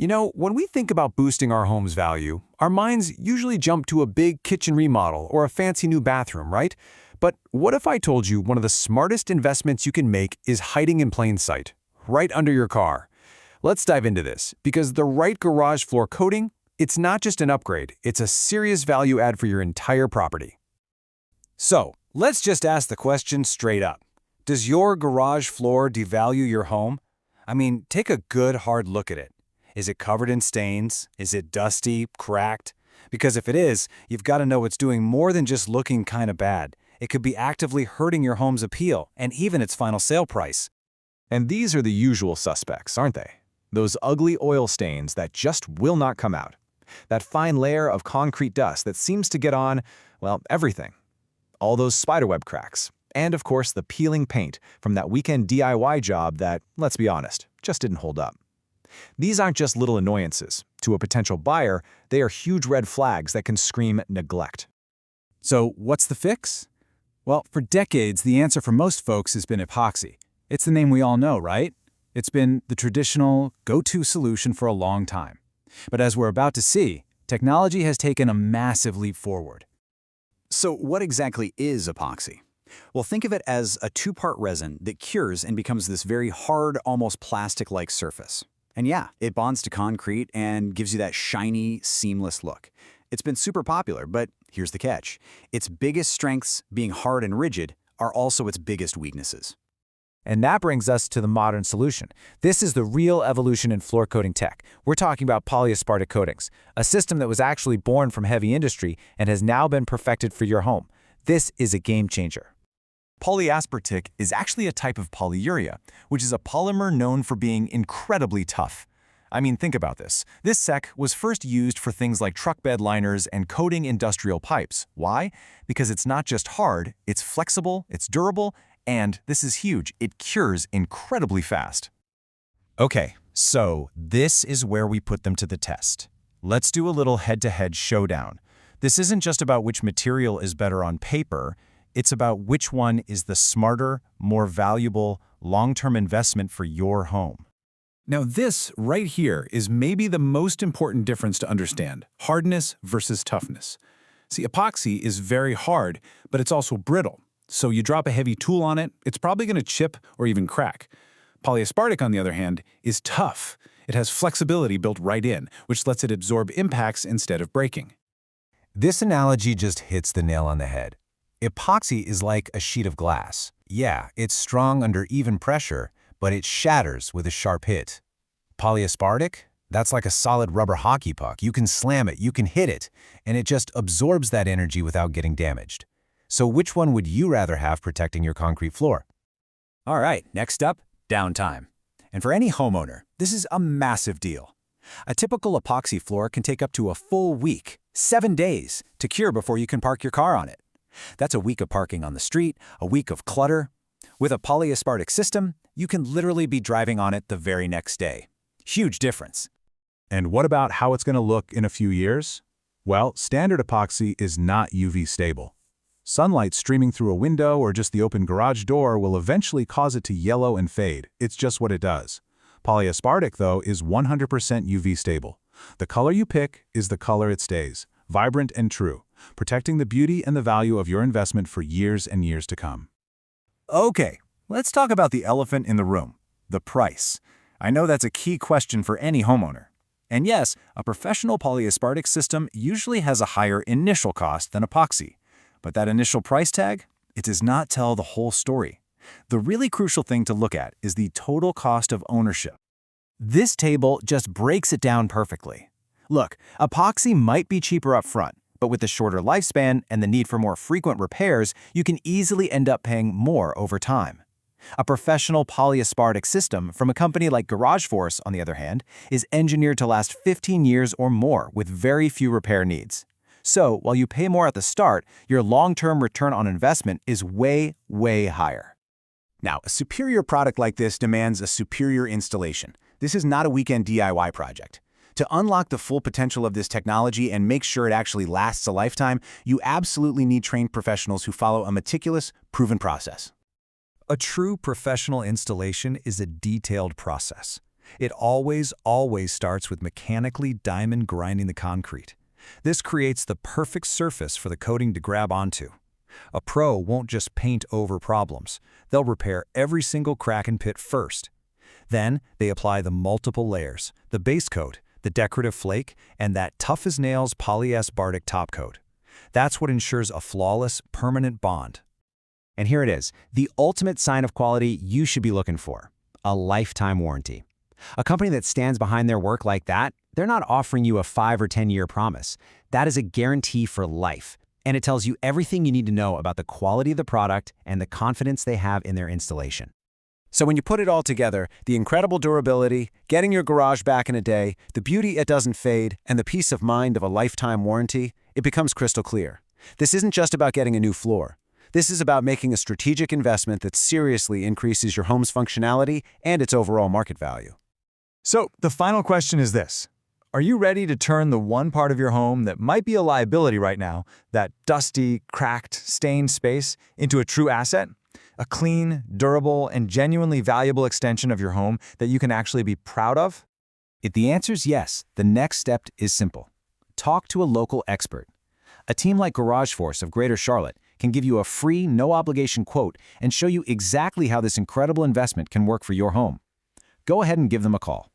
When we think about boosting our home's value, our minds usually jump to a big kitchen remodel or a fancy new bathroom, right? But what if I told you one of the smartest investments you can make is hiding in plain sight, right under your car? Let's dive into this, because the right garage floor coating, it's not just an upgrade, it's a serious value add for your entire property. So, let's just ask the question straight up. Does your garage floor devalue your home? I mean, take a good hard look at it. Is it covered in stains? Is it dusty, cracked? Because if it is, you've got to know it's doing more than just looking kind of bad. It could be actively hurting your home's appeal and even its final sale price. And these are the usual suspects, aren't they? Those ugly oil stains that just will not come out. That fine layer of concrete dust that seems to get on, well, everything. All those spiderweb cracks. And of course, the peeling paint from that weekend DIY job that, let's be honest, just didn't hold up. These aren't just little annoyances. To a potential buyer, they are huge red flags that can scream neglect. So what's the fix? Well, for decades, the answer for most folks has been epoxy. It's the name we all know, right? It's been the traditional, go-to solution for a long time. But as we're about to see, technology has taken a massive leap forward. So what exactly is epoxy? Well, think of it as a two-part resin that cures and becomes this very hard, almost plastic-like surface. And yeah, it bonds to concrete and gives you that shiny, seamless look. It's been super popular, but here's the catch. Its biggest strengths, being hard and rigid, are also its biggest weaknesses. And that brings us to the modern solution. This is the real evolution in floor coating tech. We're talking about polyaspartic coatings, a system that was actually born from heavy industry and has now been perfected for your home. This is a game changer. Polyaspartic is actually a type of polyurea, which is a polymer known for being incredibly tough. I mean, think about this. This sec was first used for things like truck bed liners and coating industrial pipes. Why? Because it's not just hard, it's flexible, it's durable, and this is huge, it cures incredibly fast. Okay, so this is where we put them to the test. Let's do a little head-to-head showdown. This isn't just about which material is better on paper, it's about which one is the smarter, more valuable, long-term investment for your home. Now this right here is maybe the most important difference to understand: hardness versus toughness. See, epoxy is very hard, but it's also brittle. So you drop a heavy tool on it, it's probably going to chip or even crack. Polyaspartic, on the other hand, is tough. It has flexibility built right in, which lets it absorb impacts instead of breaking. This analogy just hits the nail on the head. Epoxy is like a sheet of glass. Yeah, it's strong under even pressure, but it shatters with a sharp hit. Polyaspartic? That's like a solid rubber hockey puck. You can slam it, you can hit it, and it just absorbs that energy without getting damaged. So which one would you rather have protecting your concrete floor? All right, next up, downtime. And for any homeowner, this is a massive deal. A typical epoxy floor can take up to a full week, 7 days, to cure before you can park your car on it. That's a week of parking on the street, a week of clutter. With a polyaspartic system, you can literally be driving on it the very next day. Huge difference. And what about how it's going to look in a few years? Well, standard epoxy is not UV stable. Sunlight streaming through a window or just the open garage door will eventually cause it to yellow and fade. It's just what it does. Polyaspartic, though, is 100% UV stable. The color you pick is the color it stays, vibrant and true, protecting the beauty and the value of your investment for years and years to come. Okay, let's talk about the elephant in the room, the price. I know that's a key question for any homeowner. And yes, a professional polyaspartic system usually has a higher initial cost than epoxy. But that initial price tag, it does not tell the whole story. The really crucial thing to look at is the total cost of ownership. This table just breaks it down perfectly. Look, epoxy might be cheaper up front, but with the shorter lifespan and the need for more frequent repairs, you can easily end up paying more over time. A professional polyaspartic system from a company like Garage Force, on the other hand, is engineered to last 15 years or more with very few repair needs. So, while you pay more at the start, your long-term return on investment is way, way higher. Now, a superior product like this demands a superior installation. This is not a weekend DIY project. To unlock the full potential of this technology and make sure it actually lasts a lifetime, you absolutely need trained professionals who follow a meticulous, proven process. A true professional installation is a detailed process. It always starts with mechanically diamond grinding the concrete. This creates the perfect surface for the coating to grab onto. A pro won't just paint over problems. They'll repair every single crack and pit first. Then, they apply the multiple layers, the base coat, the decorative flake, and that tough-as-nails polyaspartic top coat. That's what ensures a flawless, permanent bond. And here it is, the ultimate sign of quality you should be looking for: a lifetime warranty. A company that stands behind their work like that, they're not offering you a 5 or 10-year promise. That is a guarantee for life, and it tells you everything you need to know about the quality of the product and the confidence they have in their installation. So when you put it all together, the incredible durability, getting your garage back in a day, the beauty it doesn't fade, and the peace of mind of a lifetime warranty, it becomes crystal clear. This isn't just about getting a new floor. This is about making a strategic investment that seriously increases your home's functionality and its overall market value. So, the final question is this. Are you ready to turn the one part of your home that might be a liability right now, that dusty, cracked, stained space, into a true asset? A clean, durable, and genuinely valuable extension of your home that you can actually be proud of? If the answer is yes, the next step is simple. Talk to a local expert. A team like Garage Force of Greater Charlotte can give you a free, no-obligation quote and show you exactly how this incredible investment can work for your home. Go ahead and give them a call.